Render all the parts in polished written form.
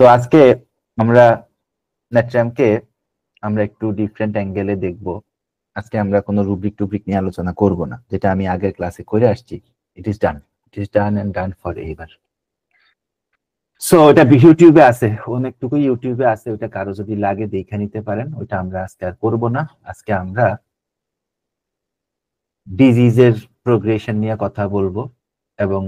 তো আজকে আমরা ন্যাট্রামকে আমরা একটু ডিফারেন্ট অ্যাঙ্গেলে দেখব। আজকে আমরা কোনো রুব্রিক টুব্রিক নিয়ে আলোচনা করব না, যেটা আমি আগের ক্লাসে করে আসছি। It is done, it is done and done forever so. সো এটা ইউটিউবে আছে, অনেকটুকু ইউটিউবে আছে, ওটা কারো যদি লাগে দেখে নিতে পারেন। ওইটা আমরা আজকে আর করবো না। আজকে আমরা ডিজিজের প্রোগ্রেশন নিয়ে কথা বলবো এবং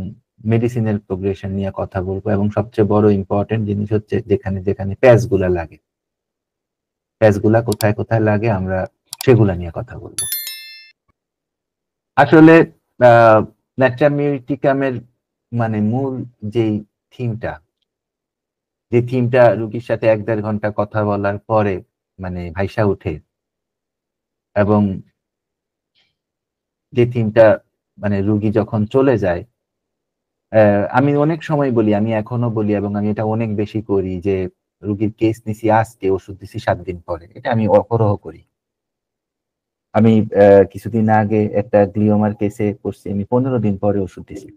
মেডিসিনের প্রোগ্রেশন নিয়ে কথা বলবো, এবং সবচেয়ে বড় ইম্পর্টেন্ট জিনিস হচ্ছে যেখানে যেখানে প্যাচগুলা লাগে, প্যাচগুলা কোথায় কোথায় লাগে আমরা সেগুলা নিয়ে কথা বলবো। আসলে ন্যাট্রামিউটিকামের মানে মূল যেই থিমটা, যে থিমটা রুগীর সাথে 1-1.5 ঘন্টা কথা বলার পরে মানে ভাইসা উঠে, এবং যে থিমটা মানে রুগী যখন চলে যায়, আমি অনেক সময় বলি, আমি এখনো বলি, এবং আমি এটা অনেক বেশি করি যে রুগীর কেস নিছি আজকে, ওষুধ দিছি 7 দিন পরে। এটা আমি অপরহ করি। আমি কিছুদিন আগে একটা গ্লিওমার কেসে পড়ছি, আমি 15 দিন পরে ওষুধ দিছি,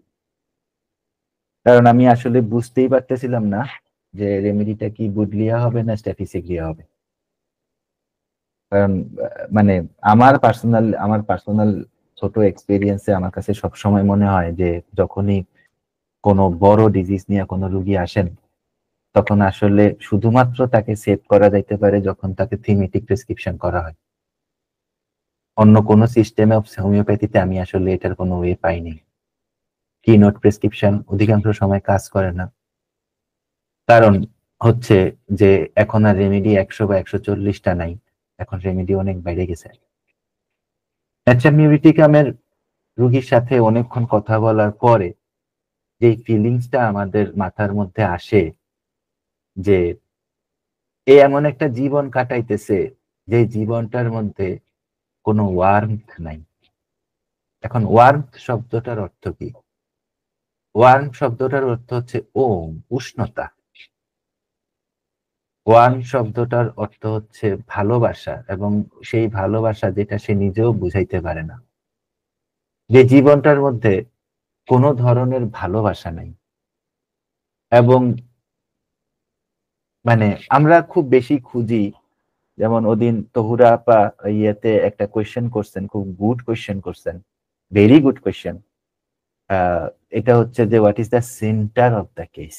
কারণ আমি আসলে বুঝতেই পারতেছিলাম না যে রেমেডিটা কি বুডলিয়া হবে না স্ট্যাফিসিগ্লিয়া হবে। কারণ মানে আমার পার্সোনাল ছোট এক্সপিরিয়েন্সে আমার কাছে সবসময় মনে হয় যে যখনই কোনো বড় ডিজিজ নিয়ে কোনো রুগী আসেন, তখন আসলে শুধুমাত্র তাকে সেভ করা যাইতে পারে যখন তাকে থিমেটিক প্রেসক্রিপশন করা হয়। অন্য কোনো সিস্টেমে অফ হোমিওপ্যাথিতে আমি আসলে এটার কোনো ওয়ে পাইনি। কি নোট প্রেসক্রিপশন অধিকাংশ সময় কাজ করে না, কারণ হচ্ছে যে এখন আর রেমেডি 100 বা 140টা নাই, এখন রেমেডি অনেক বেড়ে গেছে। ন্যাট্রামিউটিকামের রুগীর সাথে অনেকক্ষণ কথা বলার পরে যে ফিলিংসটা আমাদের মাথার মধ্যে আসে, যে এ এমন একটা জীবন কাটাইতেছে যে জীবনটার মধ্যে কোনো ওয়ার্মথ নাই। এখন ওয়ার্মথ শব্দটার অর্থ কি? ওয়ার্ম শব্দটার অর্থ হচ্ছে ওম, উষ্ণতা। ওয়ার্ম শব্দটার অর্থ হচ্ছে ভালোবাসা, এবং সেই ভালোবাসা যেটা সে নিজেও বুঝাইতে পারে না, যে জীবনটার মধ্যে কোনো ধরনের ভালোবাসা নাই। এবং মানে আমরা খুব বেশি খুঁজি, যেমন ওদিন তহুরা আপা ইয়েতে একটা কোয়েশ্চেন করছেন, খুব গুড কোয়েশ্চেন করছেন, ভেরি গুড কোয়েশ্চেন। এটা হচ্ছে যে what is the centre of the case.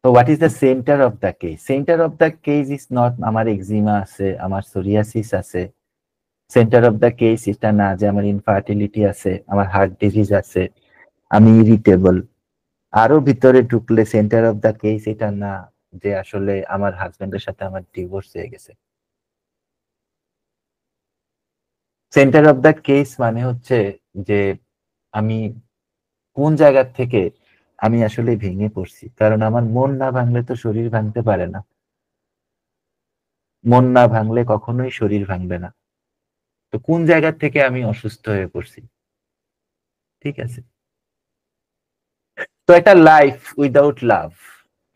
তো what is the centre of the case? Centre of the case is not আমার এক্সিমা আছে, আমার সোরিয়াসিস আছে। সেন্টার অফ দ্য কেস এটা না যে আমার ইনফার্টিলিটি আছে, আমার হার্ট ডিজিজ আছে, আমি ইরিটেবল। আরো ভিতরে ঢুকলে সেন্টার অফ দ্য কেস এটা না যে আসলে আমার হাজবেন্ডের সাথে আমার ডিভোর্স হয়ে গেছে। সেন্টার অফ দ্য কেস মানে হচ্ছে যে আমি কোন জায়গা থেকে আমি আসলে ভেঙে পড়ছি, কারণ আমার মন না ভাঙলে তো শরীর ভাঙতে পারে না। মন না ভাঙলে কখনোই শরীর ভাঙবে না। তো কোন জায়গা থেকে আমি অসুস্থ হয়ে পড়ছি, ঠিক আছে? তো একটা লাইফ উইদাউট লাভ,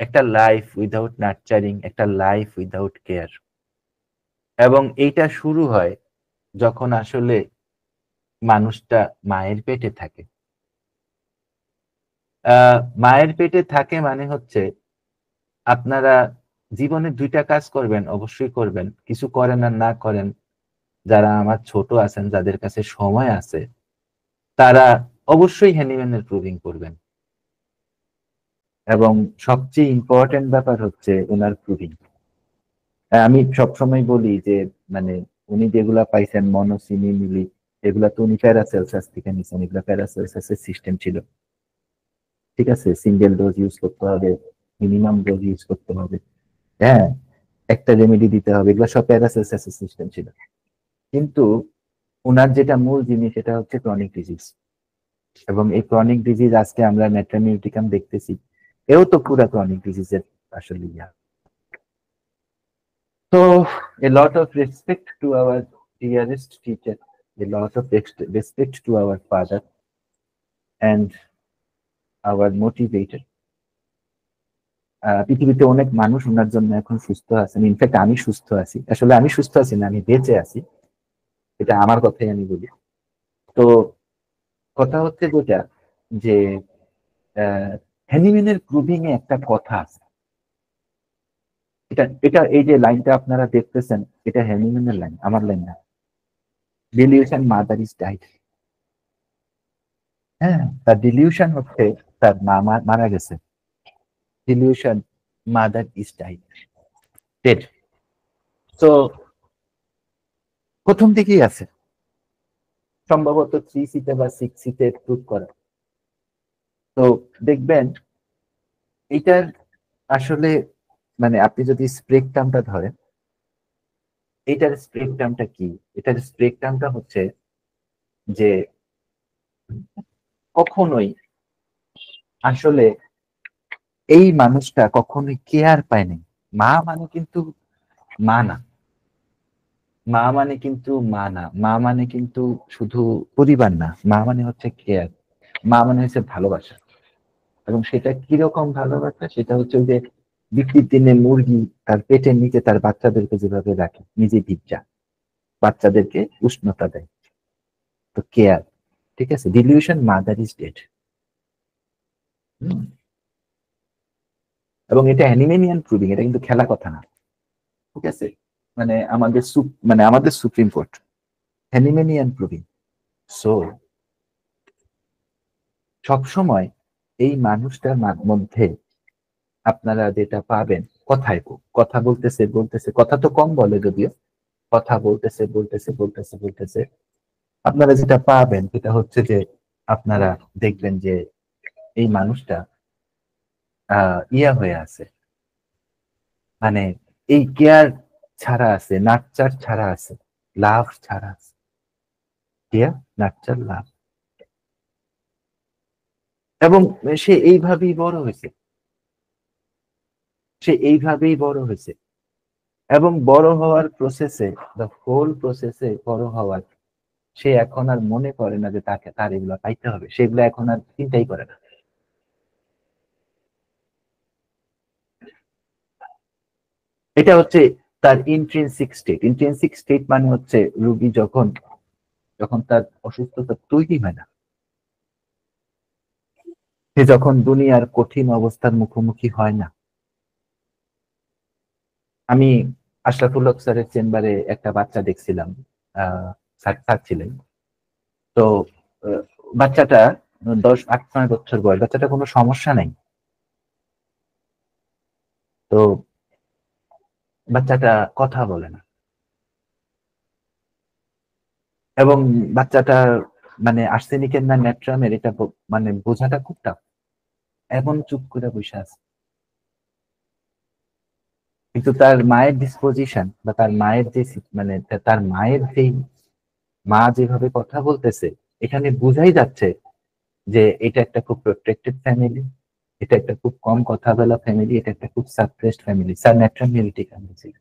একটা লাইফ উইদাউট নার্চারিং, একটা লাইফ উইদাউট কেয়ার। এবং এইটা শুরু হয় যখন আসলে মানুষটা মায়ের পেটে থাকে। মায়ের পেটে থাকে মানে হচ্ছে আপনারা জীবনে 2টা কাজ করবেন, অবশ্যই করবেন। কিছু করেন আর না করেন, যারা আমার ছোট আছেন, যাদের কাছে সময় আছে, তারা অবশ্যই হ্যানিম্যানের প্রুভিং করবেন। এবং সবচেয়ে ইম্পর্টেন্ট ব্যাপার হচ্ছে ওনার প্রুভিং। আমি সবসময় বলি যে মানে উনি যেগুলা পাইছেন মনোসিনি মিলি, এগুলা তো উনি প্যারাসেলসাস থেকে নিছেন, এগুলা প্যারাসেলসাসের সিস্টেম ছিল, ঠিক আছে? সিঙ্গেল ডোজ ইউজ করতে হবে, মিনিমাম ডোজ ইউজ করতে হবে, হ্যাঁ, একটা রেমেডি দিতে হবে, এগুলো সব প্যারাসেলসাসের সিস্টেম ছিল। কিন্তু ওনার যেটা মূল জিনিস সেটা হচ্ছে ক্রনিক ডিজিজ। এবং এই ক্রনিক ডিজিজ আজকে আমরা ন্যাট্রামিউটিকাম দেখতেছি, এও তো পুরা ক্রনিক ডিজিজের আসলে ইয়া। So, a lot of respect to our dearest teacher, a lot of respect to our father and our motivator. পৃথিবীতে অনেক মানুষ ওনার জন্য এখন সুস্থ আছেন, ইনফ্যাক্ট আমি সুস্থ আছি। আসলে আমি সুস্থ আছি না, আমি বেঁচে আছি, এটা আমার কথাই আমি বলি। তো কথা হচ্ছে যেটা যে হ্যানিম্যানের প্রুভিং এ একটা কথা আছে, এটা এটা এই যে লাইনটা আপনারা দেখতেছেন, এটা হ্যানিম্যানের লাইন, আমার লাইন না। Dilution mother is died. হ্যাঁ, তার ডিলিউশন হচ্ছে তার মা মারা গেছে। Dilution mother is died, dead. তো প্রথম দিকেই আছে, সম্ভবত 3C-তে বা 6C-তে প্রুভ করা। তো দেখবেন এইটার আসলে মানে আপনি যদি স্পেকট্রামটা ধরেন, এটার স্পেকট্রামটা কি? এটার স্পেকট্রামটা হচ্ছে যে কখনোই আসলে এই মানুষটা কখনোই কেয়ার পায়নি। মা মানে কিন্তু মা না, মা মানে কিন্তু মা না, মা মানে কিন্তু শুধু পরিবার না, মা মানে হচ্ছে কেয়ার, মা মানে হচ্ছে ভালোবাসা। এবং সেটা কিরকম ভালোবাসা? সেটা হচ্ছে ওই যে বৃষ্টির দিনে মুরগি তার পেটের নিচে তার বাচ্চাদেরকে যেভাবে রাখে, নিজে ভিজা বাচ্চাদেরকে উষ্ণতা দেয়, তো কেয়ার। ঠিক আছে, ডিলিউশন মাদার ইজ ডেড। এবং এটা অ্যানিমেনিয়ান প্রুভিং, এটা কিন্তু খেলা কথা না। ঠিক আছে, মানে আমাদের সুপ্রিম কোর্ট হ্যানিম্যানিয়ান প্রুভিং। সো সবসময় এই মানুষটার মধ্যে আপনারা যেটা পাবেন, কথা বলতেছে বলতেছে, কথা তো কম বলে যদিও, কথা বলতেছে বলতেছে বলতেছে বলতেছে, আপনারা যেটা পাবেন সেটা হচ্ছে যে আপনারা দেখবেন যে এই মানুষটা ইয়া হয়ে আছে, মানে এই কেয়ার ছাড়া আছে, নাকচার ছাড়া আছে, লাভ ছাড়া আছে, কেয়ার নাকচার লাভ। এবং সে এইভাবেই বড় হয়েছে, সে এইভাবেই বড় হয়েছে। এবং বড় হওয়ার প্রসেসে, দ্য হোল প্রসেসে বড় হওয়ার, সে এখন আর মনে করে না যে তার এগুলো পাইতে হবে, সেগুলো এখন আর চিন্তাই করে না। এটা হচ্ছে তার ইন্ট্রিনসিক স্টেট। ইন্ট্রিনসিক স্টেট মানে হচ্ছে রুগী যখন যখন তার অসুস্থতা তৈরি হয় না, সে যখন দুনিয়ার কঠিন অবস্থার মুখোমুখি হয় না। আমি আশরাফুল হক স্যারের চেম্বারে একটা বাচ্চা দেখছিলাম, স্যার ছিলেন। তো আহ, বাচ্চাটা 10, 8, 9 বছর বয়স, বাচ্চাটা কোনো সমস্যা নাই। তো বাচ্চাটা কথা বলে না, এবং বাচ্চাটা মানে আর্সেনিকের না ন্যাট্রামের, এটা মানে বোঝাটা খুব টাফ। এমন চুপ করে বসে আছে, কিন্তু তার মায়ের ডিসপোজিশন বা তার মায়ের যে মানে তার মায়ের যেই মা যেভাবে কথা বলতেছে, এখানে বোঝাই যাচ্ছে যে এটা একটা খুব প্রোটেক্টেড ফ্যামিলি, এটা একটা খুব কম কথা বলা ফ্যামিলি, এটা একটা খুব সাপ্রেসড ফ্যামিলি। স্যার ন্যাট্রামিলিটি ছিল,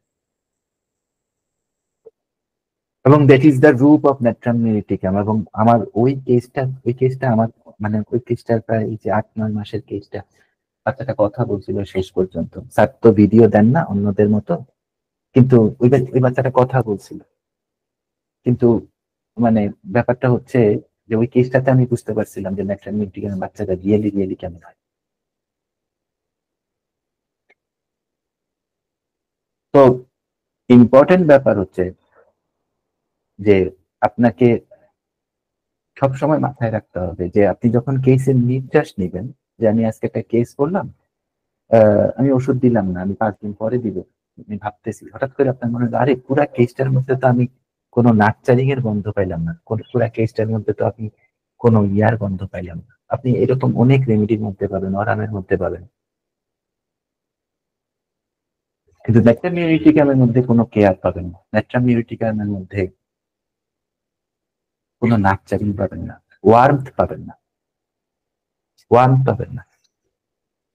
এবং দ্যাট ইজ দ্য রূপ অফ ন্যাট্রামিলিটিকাম। এবং আমার ওই কেসটা আমার মানে ওই কেসটার প্রায় এই যে 8, 9 মাসের কেসটা, বাচ্চাটা কথা বলছিল শেষ পর্যন্ত। স্যার তো ভিডিও দেন না অন্যদের মতো, কিন্তু ওই বাচ্চাটা কথা বলছিল। কিন্তু মানে ব্যাপারটা হচ্ছে যে ওই কেসটাতে আমি বুঝতে পারছিলাম যে ন্যাট্রামিলিটিকাম বাচ্চাটা রিয়েলি রিয়েলি কেমন হয়। তো ইম্পর্টেন্ট ব্যাপার হচ্ছে যে আপনাকে সবসময় মাথায় রাখতে হবে যে আপনি যখন কেসের নির্যাস নিবেন, যে আমি আজকে একটা কেস করলাম, আমি ওষুধ দিলাম না, আমি 5 দিন পরে দিব, আমি ভাবতেছি, হঠাৎ করে আপনার মনে হয় আরে পুরা কেসটার মধ্যে তো আমি কোনো নার্চারিং এর গন্ধ পাইলাম না, পুরা কেসটার মধ্যে তো আপনি কোনো ইয়ার গন্ধ পাইলাম না। আপনি এরকম অনেক রেমেডির মধ্যে পাবেন, অরামের মধ্যে পাবেন, কিন্তু ন্যাট্রামিউরিটিকামের মধ্যে কোনো কেয়ার পাবেন না, ন্যাট্রামিউরিটিকামের মধ্যে কোনো নার্চারিং পাবেন না, ওয়ার্মথ পাবেন না, ওয়ার্মথ পাবেন না।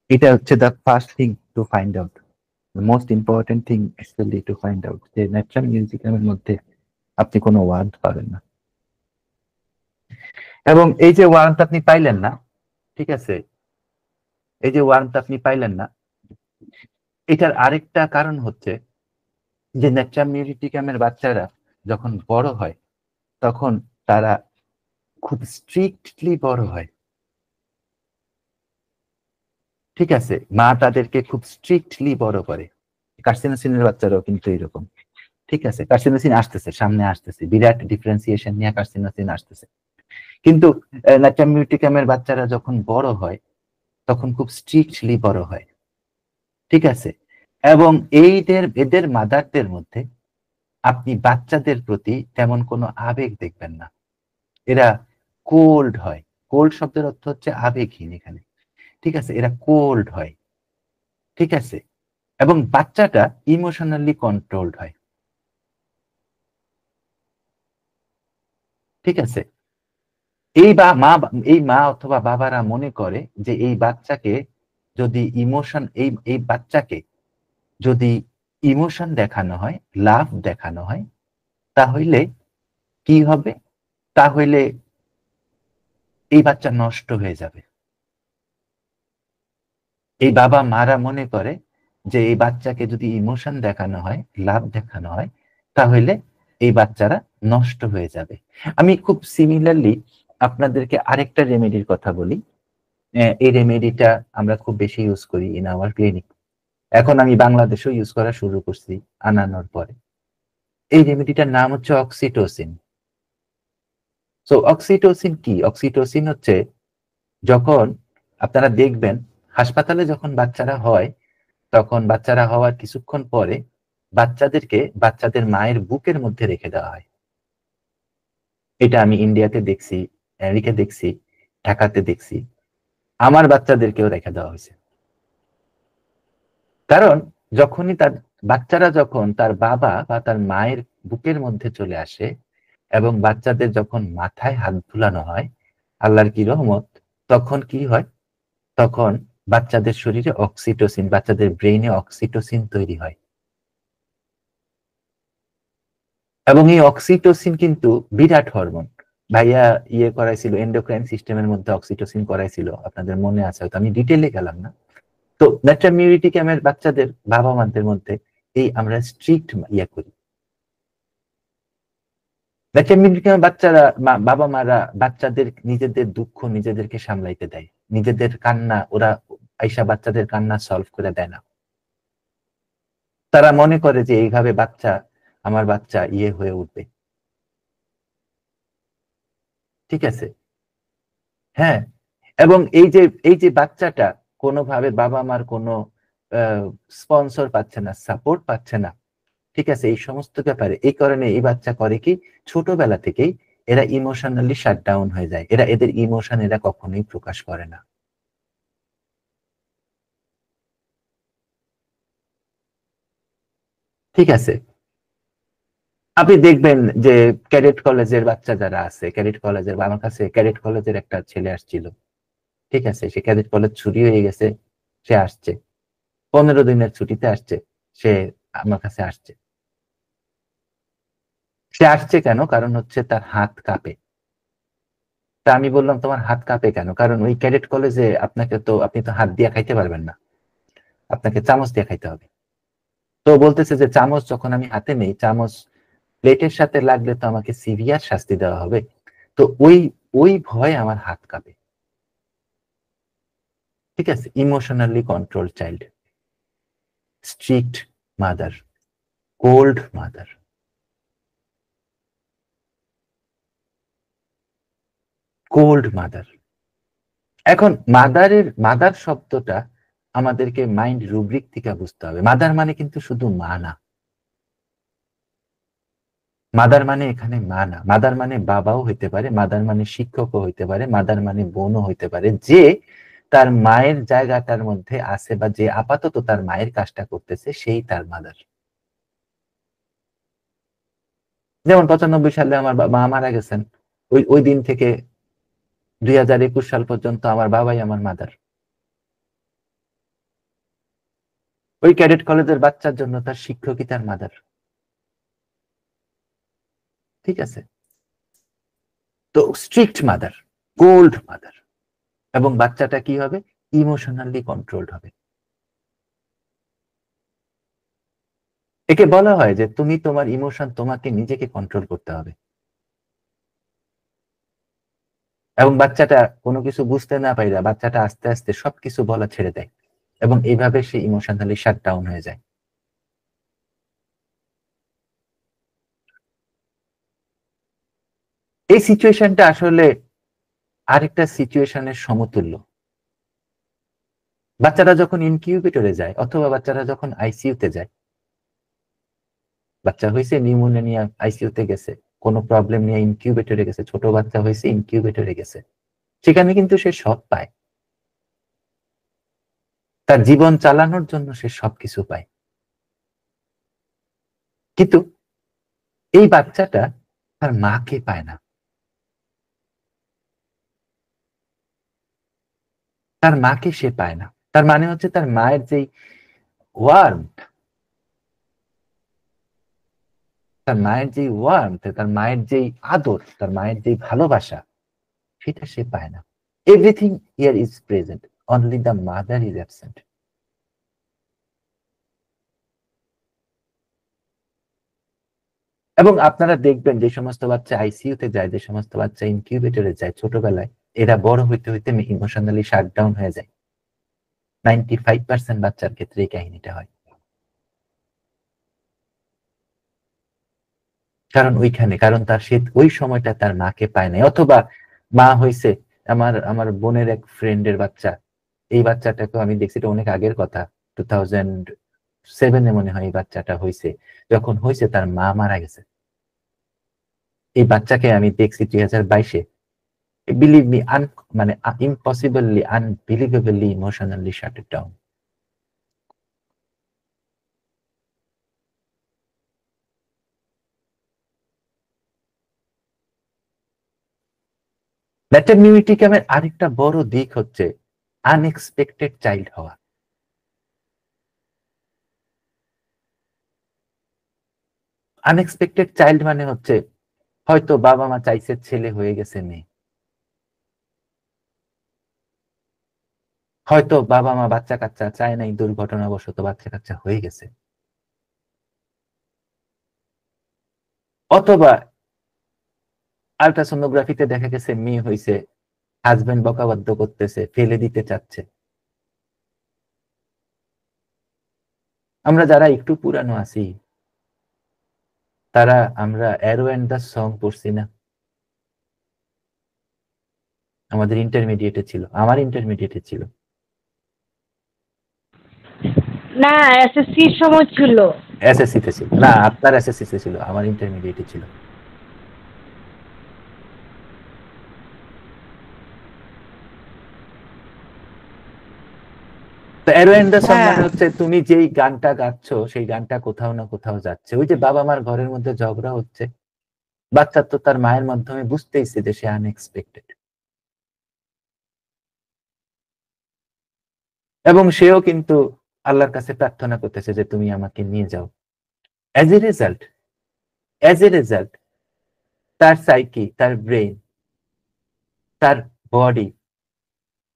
এটা হচ্ছে the first thing to find out, most important thing actually to find out, যে ন্যাচারাল মিউজিয়ামের মধ্যে আপনি কোনো ওয়ার্ড পাবেন না। এবং এই যে ওয়ার্ড আপনি পাইলেন না, ঠিক আছে, এই যে ওয়ার্ড আপনি পাইলেন না, এটার আরেকটা কারণ হচ্ছে যে ন্যাচারাল মিউজিয়ামের বাচ্চারা যখন বড় হয়, তখন তারা খুব স্ট্রিক্টলি বড় হয়। ঠিক আছে, মা তাদেরকে খুব স্ট্রিক্টলি বড় করে। কার্সিনোসিনের বাচ্চারাও কিন্তু এরকম। ঠিক আছে, কার্সিনোসিন আসতেছে, সামনে আসতেছে, বিরাট ডিফারেন্সিয়েশন নিয়ে কার্সিনোসিন আসতেছে। কিন্তু ন্যাট্রাম মিউটিকামের বাচ্চারা যখন বড় হয় তখন খুব স্ট্রিক্টলি বড় হয়। ঠিক আছে, এবং এদের মাদারদের মধ্যে আপনি বাচ্চাদের প্রতি তেমন কোনো আবেগ দেখবেন না। এরা কোল্ড হয়। কোল্ড শব্দের অর্থ হচ্ছে আবেগহীন এখানে। ঠিক আছে, এরা কোল্ড হয়। ঠিক আছে, এবং বাচ্চাটা ইমোশনালি কন্ট্রোলড হয়। ঠিক আছে, এই মা অথবা বাবারা মনে করে যে এই বাচ্চাকে যদি এই বাচ্চাকে যদি ইমোশন দেখানো হয়, লাভ দেখানো হয়, তাহলে কি হবে? তাহলে এই বাচ্চা নষ্ট হয়ে যাবে। এই বাবা মারা মনে করে যে এই বাচ্চাকে যদি ইমোশন দেখানো হয়, লাভ দেখানো হয়, তাহলে এই বাচ্চারা নষ্ট হয়ে যাবে। আমি খুব সিমিলারলি আপনাদেরকে আরেকটা রেমেডির কথা বলি। এই রেমেডিটা আমরা খুব বেশি ইউজ করি ইন আওয়ার ক্লিনিক। এখন আমি বাংলাদেশেও ইউজ করা শুরু করছি আনানোর পরে। এই রেমেডিটার নাম হচ্ছে অক্সিটোসিন। সো অক্সিটোসিন কি? অক্সিটোসিন হচ্ছে, যখন আপনারা দেখবেন হাসপাতালে যখন বাচ্চারা হয়, তখন বাচ্চারা হওয়ার কিছুক্ষণ পরে বাচ্চাদেরকে বাচ্চাদের মায়ের বুকের মধ্যে রেখে দেওয়া হয়। এটা আমি ইন্ডিয়াতে দেখছি, আমেরিকা দেখছি, ঢাকাতে দেখছি, আমার বাচ্চাদেরকেও রেখে দেওয়া হয়েছে। কারণ যখনই বাচ্চারা যখন তার বাবা বা তার মায়ের বুকের মধ্যে চলে আসে এবং বাচ্চাদের যখন মাথায় হাত বুলানো হয়, আল্লাহর কি রহমত, তখন কি হয়? তখন বাচ্চাদের শরীরে অক্সিটোসিন, বাচ্চাদের ব্রেইনে অক্সিটোসিন তৈরি হয়। এবং এই অক্সিটোসিন কিন্তু বিরাট হরমোন। ভাইয়া করাইছিল, এন্ডোক্রাইন সিস্টেমের মধ্যে অক্সিটোসিন করাইছিল, আপনাদের মনে আছে হয়তো, আমি ডিটেইলে গেলাম না। তো ন্যাট্রাম মিউটিকামের বাচ্চাদের বাবা মাদের মধ্যে এই আমরা স্ট্রিক্ট করি। ন্যাট্রাম মিউটিকামের বাচ্চারা বাবা মারা বাচ্চাদের নিজেদের দুঃখ নিজেদেরকে সামলাইতে দেয়, নিজেদের কান্না ওরা আইসা বাচ্চাদের কান্না সলভ করে দেয় না। তারা মনে করে যে এইভাবে আমার বাচ্চা হয়ে উঠবে। ঠিক আছে, হ্যাঁ, এবং এই যে বাচ্চাটা কোনোভাবে বাবা মার কোনো স্পন্সর পাচ্ছে না, সাপোর্ট পাচ্ছে না। ঠিক আছে, এই সমস্ত ব্যাপারে এই কারণে এই বাচ্চা করে কি, ছোটবেলা থেকেই এরা ইমোশনালি শাট ডাউন হয়ে যায়। এদের ইমোশন এরা কখনোই প্রকাশ করে না। ঠিক আছে, আপনি দেখবেন যে ক্যাডেট কলেজের বাচ্চা যারা আছে, ক্যাডেট কলেজের, আমার কাছে ক্যাডেট কলেজের একটা ছেলে আসছিল। ঠিক আছে, সে ক্যাডেট কলেজ ছুটি হয়ে গেছে, সে আসছে 15 দিনের ছুটিতে আসছে, সে আমার কাছে আসছে। সে আসছে কেন? কারণ হচ্ছে তার হাত কাঁপে। তা আমি বললাম, তোমার হাত কাঁপে কেন? কারণ ওই ক্যাডেট কলেজে আপনি তো হাত দিয়ে খাইতে পারবেন না, আপনাকে চামচ দিয়ে খাইতে হবে। তো বলতেছে যে চামচ যখন আমি হাতে নেই, চামচ প্লেটের সাথে লাগলে তো আমাকে সিভিয়ার শাস্তি দেওয়া হবে। তো ওই ওই ভয়ে আমার হাত কাঁপে। ঠিক আছে, emotionally control child, strict mother, cold mother. Cold mother. এখন মাদার শব্দটা আমাদেরকে মাইন্ড রুব্রিক থেকে বুঝতে হবে। মাদার মানে কিন্তু শুধু মা না। মাদার মানে এখানে মা না, মাদার মানে বাবাও হইতে পারে, মাদার মানে শিক্ষকও হইতে পারে, মাদার মানে বোনও হইতে পারে, যে তার মায়ের জায়গাটার মধ্যে আছে বা যে আপাতত তার মায়ের কাজটা করতেছে, সেই তার মাদার। যেমন 95 সালে আমার মা মারা গেছেন, ওই ওই দিন থেকে 2021 সাল পর্যন্ত আমার বাবাই আমার মাদার। ওই ক্যাডেট কলেজের বাচ্চার জন্য তার শিক্ষকই তার মাদার। ঠিক আছে, তো স্ট্রিক্ট মাদার, কোল্ড মাদার, এবং বাচ্চাটা কি হবে? ইমোশনালি কন্ট্রোলড হবে। একে বলা হয় যে তুমি তোমার ইমোশন তোমাকে নিজেকে কন্ট্রোল করতে হবে। এবং বাচ্চাটা কোনো কিছু বুঝতে না পাইরা বাচ্চাটা আস্তে আস্তে সবকিছু বলা ছেড়ে দেয়। এবং এইভাবে সে ইমোশনালি শাট ডাউন হয়ে যায়। এই সিচুয়েশনটা আসলে আরেকটা সিচুয়েশনের সমতুল্য। বাচ্চারা যখন ইনকিউবেটরে যায় অথবা বাচ্চারা যখন আইসিইউতে যায়, বাচ্চা হয়েছে নিউমোনিয়া নিয়ে আইসিইউতে গেছে, কোনো প্রবলেম নিয়ে ইনকিউবেটরে গেছে, ছোট বাচ্চা হয়েছে ইনকিউবেটরে গেছে, সেখানে কিন্তু সে সব পায়, তার জীবন চালানোর জন্য সে সবকিছু পায়। কিন্তু এই বাচ্চাটা তার মাকে পায় না, তার মাকে সে পায় না। তার মানে হচ্ছে তার মায়ের যেই ওয়ার্মথ, তার মায়ের যেই ওয়ার্মথ, তার মায়ের যেই আদর, তার মায়ের যেই ভালোবাসা, সেটা সে পায় না। Everything here is present, only the mother is absent. এবং আপনারা দেখবেন যে সমস্ত বাচ্চা আইসিইউতে যায়, যে সমস্ত বাচ্চা ইনকিউবেটরে যায় ছোটবেলায়, এরা বড় হইতে হইতে ইমোশনালি শাট ডাউন হয়ে যায়। 95% বাচ্চার ক্ষেত্রে এই কাহিনীটা হয়। কারণ তার সে ওই সময়টা তার মাকে পায় নাই, অথবা মা হইছে। আমার আমার বোনের এক ফ্রেন্ডের বাচ্চা, এই বাচ্চাটাকে আমি দেখছি, এটা অনেক আগের কথা, 2007 মনে হয় এই বাচ্চাটা হইছে। যখন হইছে তার মা মারা গেছে। এই বাচ্চাকে আমি দেখছি 2022-এ। বিলিভ মি, মানে impossibly unbelievably emotionally shut down. ম্যাটারনিটি ক্যামের আরেকটা বড় দিক হচ্ছে আনএক্সপেক্টেড চাইল্ড হওয়া। আনএক্সপেক্টেড চাইল্ড মানে হচ্ছে হয়তো বাবা মা চাইছে ছেলে, হয়ে গেছে মেয়ে। হয়তো বাবা মা বাচ্চা কাচ্চা চায় নাই, দুর্ঘটনাবশত বাচ্চা কাচ্চা হয়ে গেছে। অথবা আলট্রাসোনোগ্রাফিতে দেখা গেছে মেয়ে হয়েছে, হাজবেন্ড বকাবাধ্য করতেছে, ফেলে দিতে চাচ্ছে। আমরা যারা একটু পুরানো আছি তারা, আমরা অ্যারো অ্যান্ড দ্য সং পড়ছি না? আমাদের ইন্টারমিডিয়েটে ছিল, আমার ইন্টারমিডিয়েটে ছিল। না, এসএসসির সময় ছিল। এসএসসি তে ছিল না, আপনার এসএসসি তে ছিল, আমার ইন্টারমিডিয়েটে ছিল। তো অ্যারো এন্ড দ্য সং হ্যাঁ, মানে হচ্ছে তুমি যেই গানটা গাচ্ছ সেই গানটা কোথাও না কোথাও যাচ্ছে। ওই যে বাবা মার ঘরের মধ্যে ঝগড়া হচ্ছে, বাচ্চা তো তার মায়ের মাধ্যমে বুঝতেইছে যে সে আনএক্সপেক্টেড, এবং সেও কিন্তু আল্লাহর কাছে প্রার্থনা করতেছে যে তুমি আমাকে নিয়ে যাও। As a result, as a result তার সাইকি, তার ব্রেন, তার বডি,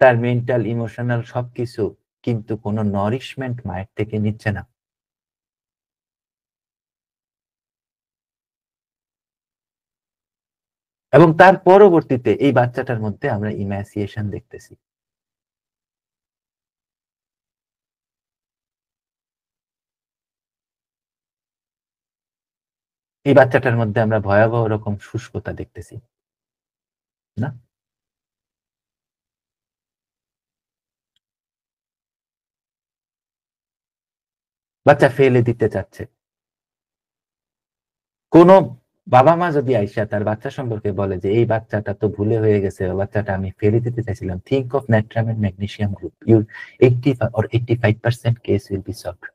তার মেন্টাল ইমোশনাল সবকিছু কিন্তু কোনো নারিশমেন্ট মায়ের থেকে নিচ্ছে না। এবং তার পরবর্তীতে এই বাচ্চাটার মধ্যে আমরা ইমাসিয়েশন দেখতেছি। এই বাচ্চাটার মধ্যে আমরা ভয়াবহ রকম শুষ্কতা দেখতেছি না? বাচ্চা ফেলে দিতে চাচ্ছে। কোন বাবা মা যদি আইসা তার বাচ্চা সম্পর্কে বলে যে এই বাচ্চাটা তো ভুলে হয়ে গেছে, বাচ্চাটা আমি ফেলে দিতে চাইছিলাম, think of natrum and magnesium group, your 80 or 85% case will be solved.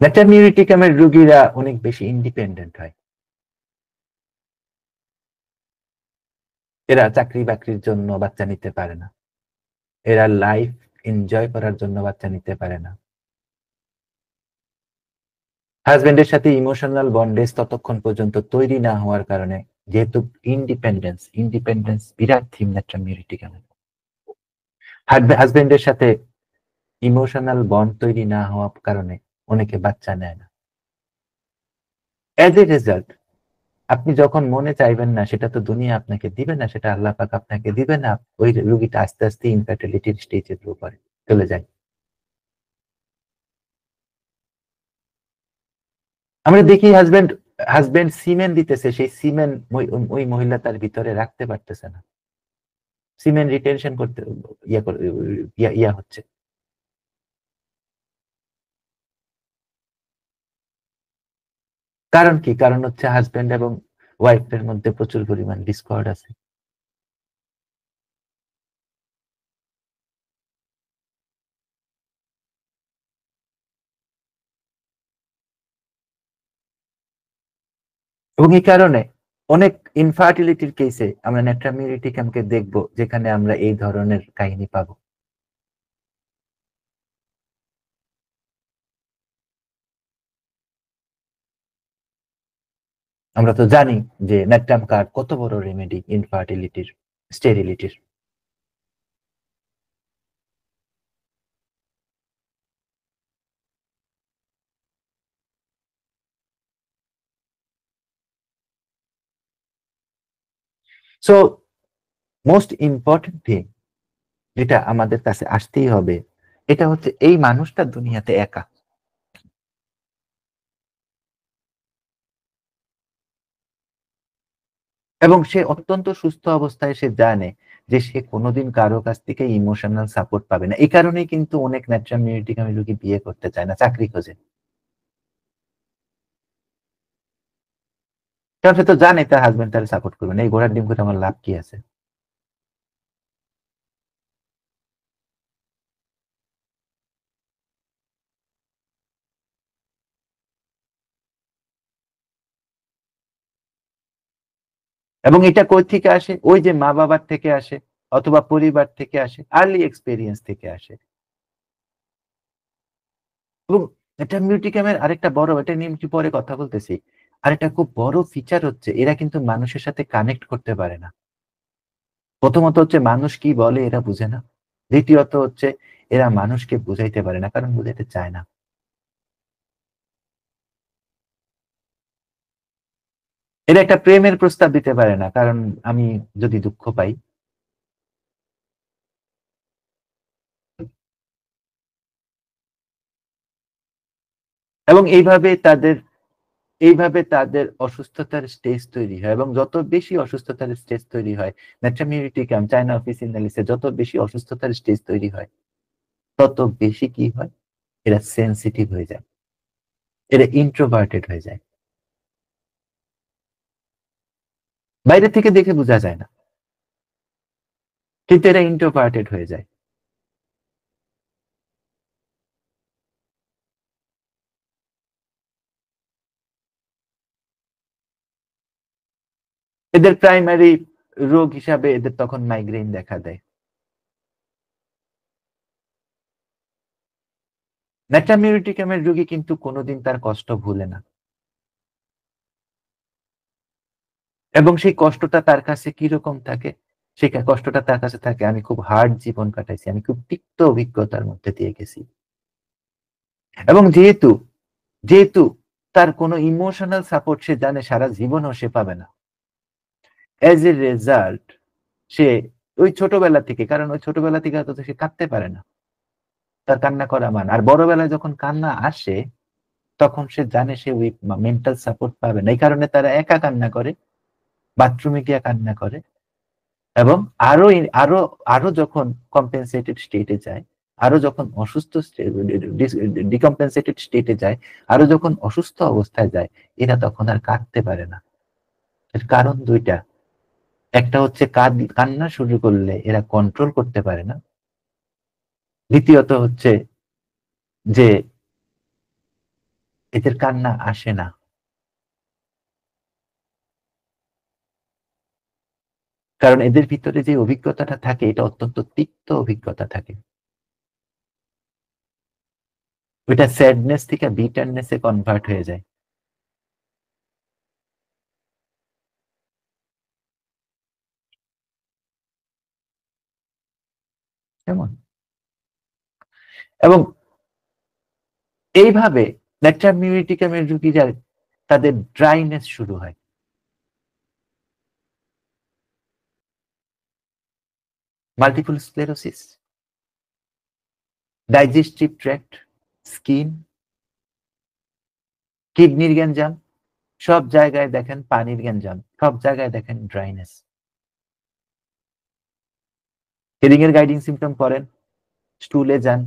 ম্যাটারনিউরিটিকামের রোগীরা অনেক বেশি ইন্ডিপেন্ডেন্ট হয়। এরা চাকরি বাকরির জন্য বাচ্চা নিতে পারে না, এরা লাইফ এনজয় করার জন্য বাচ্চা নিতে পারে না। হাজবেন্ডের সাথে ইমোশনাল বন্ডেজ ততক্ষণ পর্যন্ত তৈরি না হওয়ার কারণে, যেহেতু ইন্ডিপেন্ডেন্স ইন্ডিপেন্ডেন্স বিরাট থিম ম্যাটারনিউরিটিকামে। হাজবেন্ডের সাথে ইমোশনাল বন্ড তৈরি না হওয়ার কারণে অনেকে বাচ্চা নেয় না। অ্যাজ এ রেজাল্ট আপনি যখন মনে চাইবেন না, সেটা তো দুনিয়া আপনাকে দিবে না, সেটা আল্লাহ পাক আপনাকে দিবে না। ওই রোগীটা আস্তে আস্তে ইনফার্টিলিটির স্টেজের উপরে চলে যায়। আমরা দেখি হাজবেন্ড হাজবেন্ড সিমেন দিতেছে, সেই সিমেন ওই মহিলা তার ভিতরে রাখতে পারতেছে না, সিমেন রিটেনশন করতে ইয়া করে ইয়া হচ্ছে। কারণ কি? কারণ হচ্ছে হাজবেন্ড এবং ওয়াইফের মধ্যে প্রচুর পরিমাণ ডিসকর্ড আছে। এবং এই কারণে অনেক ইনফার্টিলিটির কেসে আমরা ন্যাট্রামিউরিটি ক্যাম্পকে দেখবো, যেখানে আমরা এই ধরনের কাহিনী পাবো। আমরা তো জানি যে ন্যাট্রাম কার্ড কত বড় রেমেডি ইনফার্টিলিটির, স্টেরিলিটির। সো মোস্ট ইম্পর্টেন্ট থিং যেটা আমাদের কাছে আসতেই হবে, এটা হচ্ছে এই মানুষটা দুনিয়াতে একা। এবং সে অত্যন্ত সুস্থ অবস্থায় সে জানে যে সে কোনোদিন কারো কাছ থেকে ইমোশনাল সাপোর্ট পাবে না। এই কারণেই কিন্তু অনেক ন্যাট্রাম মিউরিটিকামী রোগী বিয়ে করতে চায় না, চাকরি খোঁজে। কারণ সে তো জানে তার হাজবেন্ড তার সাপোর্ট করবে না। এই ঘোড়ার ডিম করে আমার লাভ কি আছে? এবং এটা কই থেকে আসে? ওই যে মা বাবার থেকে আসে, অথবা পরিবার থেকে আসে, আর্লি এক্সপেরিয়েন্স থেকে আসে। এবং এটা মিউটিক্যামের আরেকটা বড়, এটা নিয়ে একটু পরে কথা বলতেছি। আরেকটা খুব বড় ফিচার হচ্ছে এরা কিন্তু মানুষের সাথে কানেক্ট করতে পারে না। প্রথমত হচ্ছে মানুষ কি বলে এরা বুঝে না। দ্বিতীয়ত হচ্ছে এরা মানুষকে বুঝাইতে পারে না, কারণ বুঝাইতে চায় না। এরা একটা প্রেমের প্রস্তাব দিতে পারে না, কারণ আমি যদি দুঃখ পাই। এবং এইভাবে তাদের অসুস্থতার স্টেজ তৈরি হয়, এবং যত বেশি অসুস্থতার স্টেজ তৈরি হয়, ন্যাট্রামিউরিটিকাম চায়না অফিসিনালিসে যত বেশি অসুস্থতার স্টেজ তৈরি হয়, তত বেশি কি হয়, এরা সেন্সিটিভ হয়ে যায়, এরা ইন্ট্রোভার্টেড হয়ে যায়। বাইরে থেকে দেখে বোঝা যায় না, কিন্তু এরা ইন্ট্রোভার্টেড হয়ে যায়। এদের প্রাইমারি রোগ হিসাবে এদের তখন মাইগ্রেন দেখা দেয়। ন্যাট্রামিউরিটিকামের রোগী কিন্তু কোনোদিন তার কষ্ট ভুলে না, এবং সেই কষ্টটা তার কাছে কিরকম থাকে? সেই কষ্টটা তার কাছে থাকে, আমি খুব হার্ড জীবন কাটাইছি, আমি খুব তিক্ত অভিজ্ঞতার মধ্যে দিয়ে গেছি। এবং যেহেতু যেহেতু তার কোনো ইমোশনাল সাপোর্ট সে জানে সারা জীবনও সে পাবে না, এজ এ রেজাল্ট সে ওই ছোটবেলা থেকে, কারণ ওই ছোটবেলা থেকে হয়তো সে কাঁদতে পারে না, তার কান্না করা মান, আর বড়বেলায় যখন কান্না আসে তখন সে জানে সে ওই মেন্টাল সাপোর্ট পাবে না। এই কারণে তারা একা কান্না করে, বাথরুমে গিয়ে কান্না করে। এবং আরো আরো আরো যখন কম্পেনসেটেড স্টেটে যায়, আরো যখন অসুস্থ ডিকম্পেনসেটেড স্টেটে যায়, আরো যখন অসুস্থ অবস্থায় যায়, এরা তখন আর কাঁদতে পারে না। এর কারণ দুইটা। একটা হচ্ছে কান্না শুরু করলে এরা কন্ট্রোল করতে পারে না। দ্বিতীয়ত হচ্ছে যে এদের কান্না আসে না, কারণ এদের ভিতরে যে অভিজ্ঞতাটা থাকে এটা অত্যন্ত তিক্ত অভিজ্ঞতা থাকে। ওইটা স্যাডনেস থেকে বিটারনেসে কনভার্ট হয়ে যায়। কেমন? এবং এইভাবে ন্যাচারাল মিউরিটিকামের রোগীরা তাদের ড্রাইনেস শুরু হয়। Multiple sclerosis, digestive tract, skin, কিডনির গ্যাঞ্জাম, সব জায়গায় দেখেন পানির গ্যাঞ্জাম, সব জায়গায় দেখেন ড্রাইনেস। হেডিং এর গাইডিং সিম্পটম করেন, স্টুলে যান,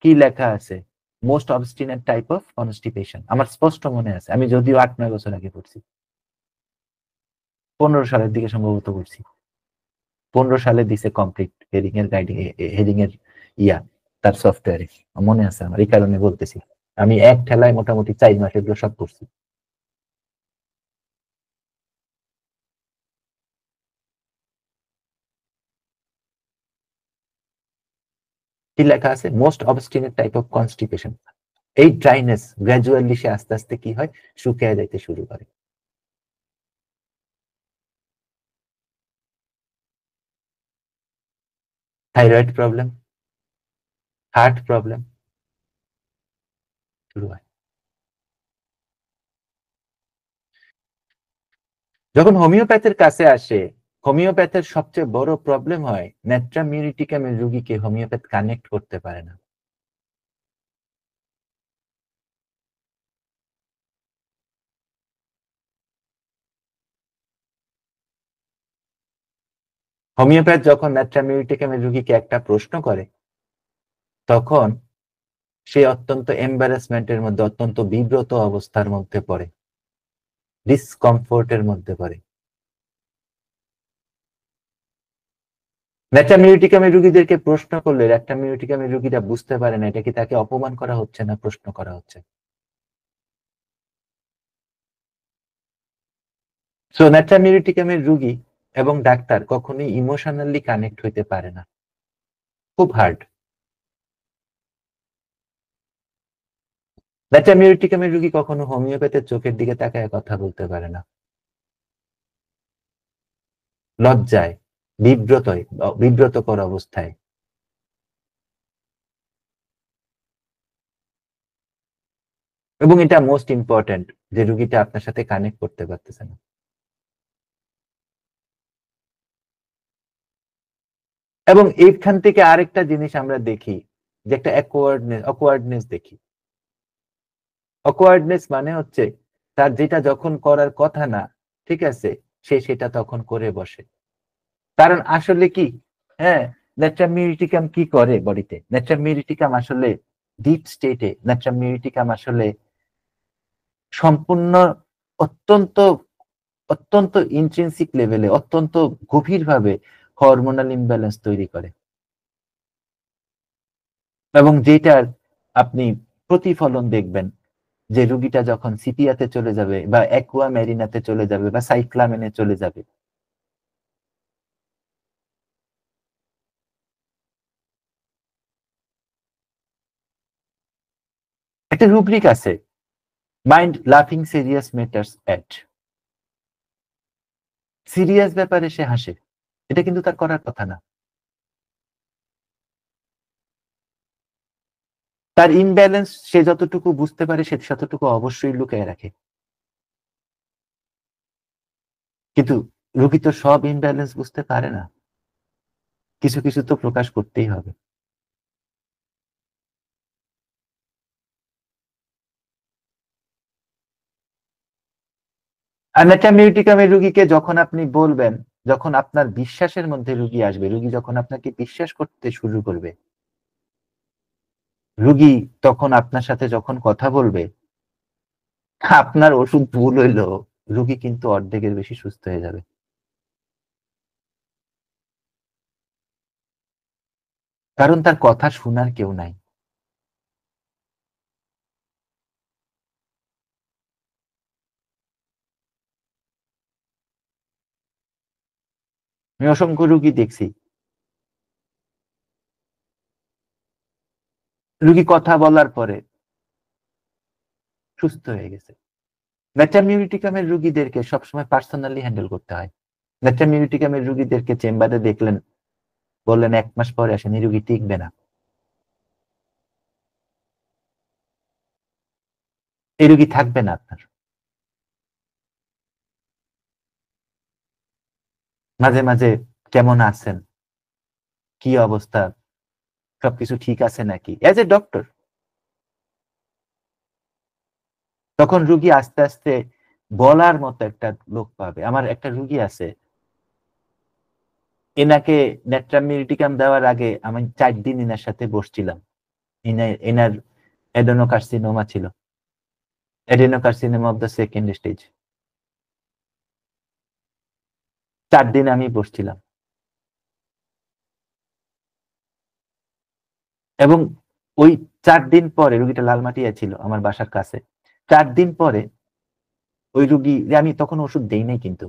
কি লেখা আছে? Most obstinate type of constipation. আমার স্পষ্ট মনে আছে, আমি যদিও 8-9 বছর আগে পড়ছি, 15 সালের দিকে সম্ভবত পড়ছি। 15 সালে দিছে কমপ্লিট হেডিং এর গাইডিং, হেডিং এর তার সফটওয়্যারে মনে আছে আমার, এই কারণে বলতেছি। আমি এক ঠেলায় মোটামুটি 4 মাস এগুলো সব করছি। কি লেখা আছে? Most obstinate type of constipation. এই ড্রাইনেস গ্র্যাজুয়ালি সে আস্তে আস্তে কি হয়, শুকিয়ে যাইতে শুরু করে। থাইরয়েড প্রবলেম, হার্ট প্রবলেম শুরু হয়। যখন হোমিওপ্যাথের কাছে আসে, হোমিওপ্যাথের সবচেয়ে বড় প্রবলেম হয় ন্যাট্রাম মিউরিটিকামের রোগীকে হোমিওপ্যাথ কানেক্ট করতে পারে না। হোমিওপ্যাথ যখন ন্যাট্রাম মিউরিটিকামের রোগীকে একটা প্রশ্ন করে, তখন সে অত্যন্ত এম্বারাসমেন্টের মধ্যে, অত্যন্ত বিব্রত অবস্থার মধ্যে পড়ে, ডিসকমফোর্টের মধ্যে পড়ে। ন্যাট্রাম মিউরিটিকামের রোগীদেরকে প্রশ্ন করলে ন্যাট্রাম মিউরিটিকামের রোগীরা বুঝতে পারে না এটা কি তাকে অপমান করা হচ্ছে না প্রশ্ন করা হচ্ছে। সো ন্যাট্রাম মিউরিটিকামের রোগী এবং ডাক্তার কখনোই ইমোশনালি কানেক্ট হইতে পারে না, খুব হার্ড। ন্যাট্রাম মিউরিটিকামের রোগী কখনো হোমিওপ্যাথের চোখের দিকে তাকায় কথা বলতে পারে না, লজ্জায়, বিব্রতকর অবস্থায়। এবং এটা মোস্ট ইম্পর্টেন্ট যে রোগীটা আপনার সাথে কানেক্ট করতে পারতেছে না। এবং এইখান থেকে আরেকটা জিনিস আমরা দেখি যে একটা অকওয়ার্ডনেস দেখি। অকওয়ার্ডনেস মানে হচ্ছে তার যেটা যখন করার কথা না, ঠিক আছে, সে সেটা তখন করে বসে। কারণ আসলে কি, হ্যাঁ, ন্যাট্রাম মিউরিটিকাম কি করে বডিতে? ন্যাট্রাম মিউরিটিকাম আসলে ডিপ স্টেটে, ন্যাট্রাম মিউরিটিকাম আসলে সম্পূর্ণ অত্যন্ত অত্যন্ত ইন্ট্রিনসিক লেভেলে, অত্যন্ত গভীরভাবে হরমোনাল ইমব্যালেন্স তৈরি করে। এবং যেটার আপনি প্রতিফলন দেখবেন যে রোগীটা যখন সিপিয়াতে চলে যাবে বা অ্যাকুয়া ম্যারিনাতে চলে যাবে বা সাইক্লামেনে চলে যাবে, একটা রুব্রিক আছে, মাইন্ড লাফিং সিরিয়াস ম্যাটার্স এট। সিরিয়াস ব্যাপারে সে হাসে, এটা কিন্তু তার করার কথা না। তার ইমব্যালেন্স সে যতটুকু বুঝতে পারে সে ততটুকু অবশ্যই লুকিয়ে রাখে। কিন্তু রোগী তো সব ইমব্যালেন্স বুঝতে পারে না, কিছু কিছু তো প্রকাশ করতেই হবে। আর ন্যাট্রাম মিউরিটিকামের রোগীকে যখন আপনি বলবেন, যখন আপনার বিশ্বাসের মধ্যে রোগী আসবে, রোগী যখন আপনাকে বিশ্বাস করতে শুরু করবে, রোগী তখন আপনার সাথে যখন কথা বলবে, আপনার ওষুধ ভুল হইলো, রোগী কিন্তু অর্ধেকের বেশি সুস্থ হয়ে যাবে। কারণ তার কথা শোনার কেউ নাই। আমি অসংখ্য রোগী দেখছি, রোগী কথা বলার পরে সুস্থ হয়ে গেছে। ন্যাট্রাম মিউরিটিকামের রোগীদেরকে সবসময় পার্সোনালি হ্যান্ডেল করতে হয়। ন্যাট্রাম মিউরিটিকামের রোগীদেরকে চেম্বারে দেখলেন, বললেন 1 মাস পরে আসেন, এই রোগী টিকবে না। এই রোগী থাকবে না আপনার। মাঝে মাঝে কেমন আছেন, কি অবস্থা, সবকিছু ঠিক আছে নাকি, এজ এ ডক্টর। তখন রুগী আস্তে আস্তে বলার মতো একটা লোক পাবে। আমার একটা রুগী আছে, এনাকে নেট্রামিউটিকাম দেওয়ার আগে আমি 4 দিন এনার সাথে বসছিলাম। এনার অ্যাডেনোকার্সিনোমা ছিল, adenocarcinoma of the second stage. 4 দিন আমি বসছিলাম এবং ওই 4 দিন পরে রুগীটা লালমাটিয়া ছিল আমার বাসার কাছে। 4 দিন পরে ওই রুগী, আমি তখন ওষুধ দেই নাই কিন্তু।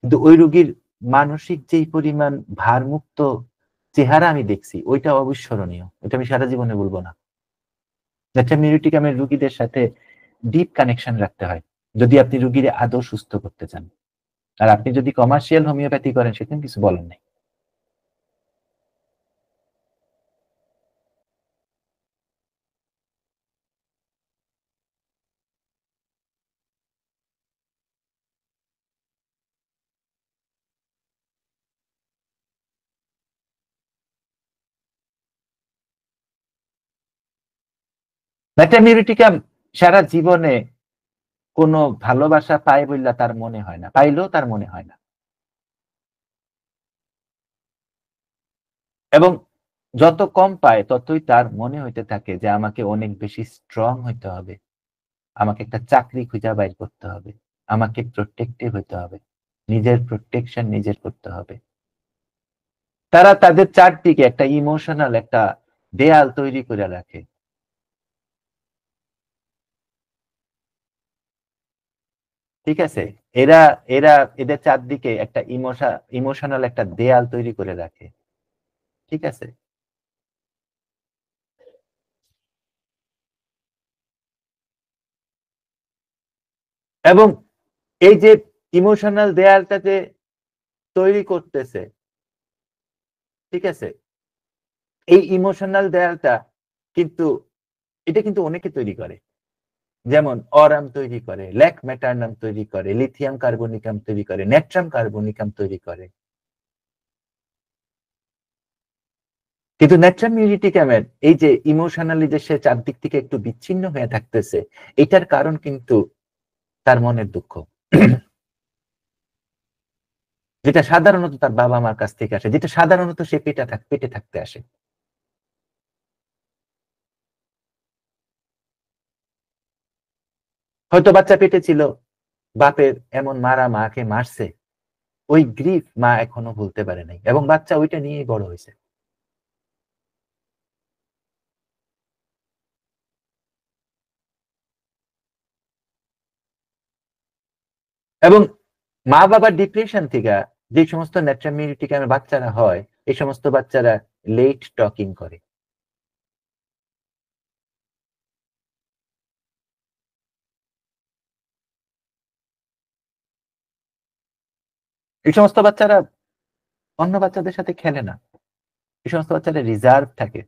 কিন্তু ওই রুগীর মানসিক যেই পরিমাণ ভারমুক্ত চেহারা আমি দেখছি, ওইটা অবিস্মরণীয়। ওইটা আমি সারা জীবনে ভুলবো না। নেট্রামিউটিকামের রুগীদের সাথে ডিপ কানেকশন রাখতে হয় যদি আপনি রুগীর আদৌ সুস্থ করতে চান। আর আপনি যদি কমার্শিয়াল হোমিওপ্যাথি করেন, সেখানে কিছু বলার নাই। নেট্রামিউটিকাম সারা জীবনে কোনো ভালোবাসা পায় বললে তার মনে হয় না, পাইলেও তার মনে হয় না। এবং যত কম পায় ততই তার মনে হইতে থাকে যে আমাকে অনেক বেশি স্ট্রং হইতে হবে, আমাকে একটা চাকরি খুঁজে বাইর করতে হবে, আমাকে প্রোটেক্টিভ হইতে হবে, নিজের প্রোটেকশন নিজের করতে হবে। তারা তাদের চারদিকে একটা ইমোশনাল একটা দেয়াল তৈরি করে রাখে। ঠিক আছে? এরা এরা এদের চারদিকে একটা ইমোশনাল একটা দেয়াল তৈরি করে রাখে। ঠিক আছে? এবং এই যে ইমোশনাল দেয়ালটা যে তৈরি করতেছে, ঠিক আছে? এই ইমোশনাল দেয়ালটা কিন্তু, এটা কিন্তু অনেকে তৈরি করে। যেমন অরাম তৈরি করে, ল্যাক ম্যাটারনাম তৈরি করে, লিথিয়াম কার্বনিকাম তৈরি করে, নেট্রাম কার্বনিকাম তৈরি করে। কিন্তু নেট্রাম মিউরিটিকামের এই যে ইমোশনালি যে সে চারদিক থেকে একটু বিচ্ছিন্ন হয়ে থাকতেছে, এটার কারণ কিন্তু তার মনের দুঃখ। যেটা সাধারণত তার বাবা-মার কাছ থেকে আসে, যেটা সাধারণত সে পেটে থাকতে আসে। হয়তো বাচ্চা পেটে ছিল, বাপের এমন মারা মাকে মারছে, ওই গ্রিফ মা এখনো ভুলতে পারে নাই এবং বাচ্চা ওইটা নিয়েই বড় হইছে। এবং মা-বাবার ডিপ্রেশন থেকে যে সমস্ত নেট্রাম মিউরিটিকামের বাচ্চারা হয়, এই সমস্ত বাচ্চারা লেট টকিং করে। এই সমস্ত বাচ্চারা অন্য বাচ্চাদের সাথে খেলে না। এই সমস্ত বাচ্চারা রিজার্ভ থাকে।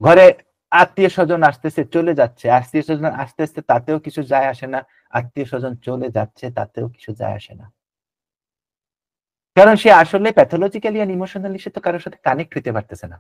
ঘরে আত্মীয়-স্বজন আসতেছে, চলে যাচ্ছে। আত্মীয়-স্বজন আসতে আসতে তাতেও কিছু যায় আসে না। আত্মীয়-স্বজন চলে যাচ্ছে, তাতেও কিছু যায় আসে না। কারণ সে আসলে প্যাথলজিক্যালি এন্ড ইমোশনালি সে তো কারো সাথে কানেক্ট হইতে পারতেছে না।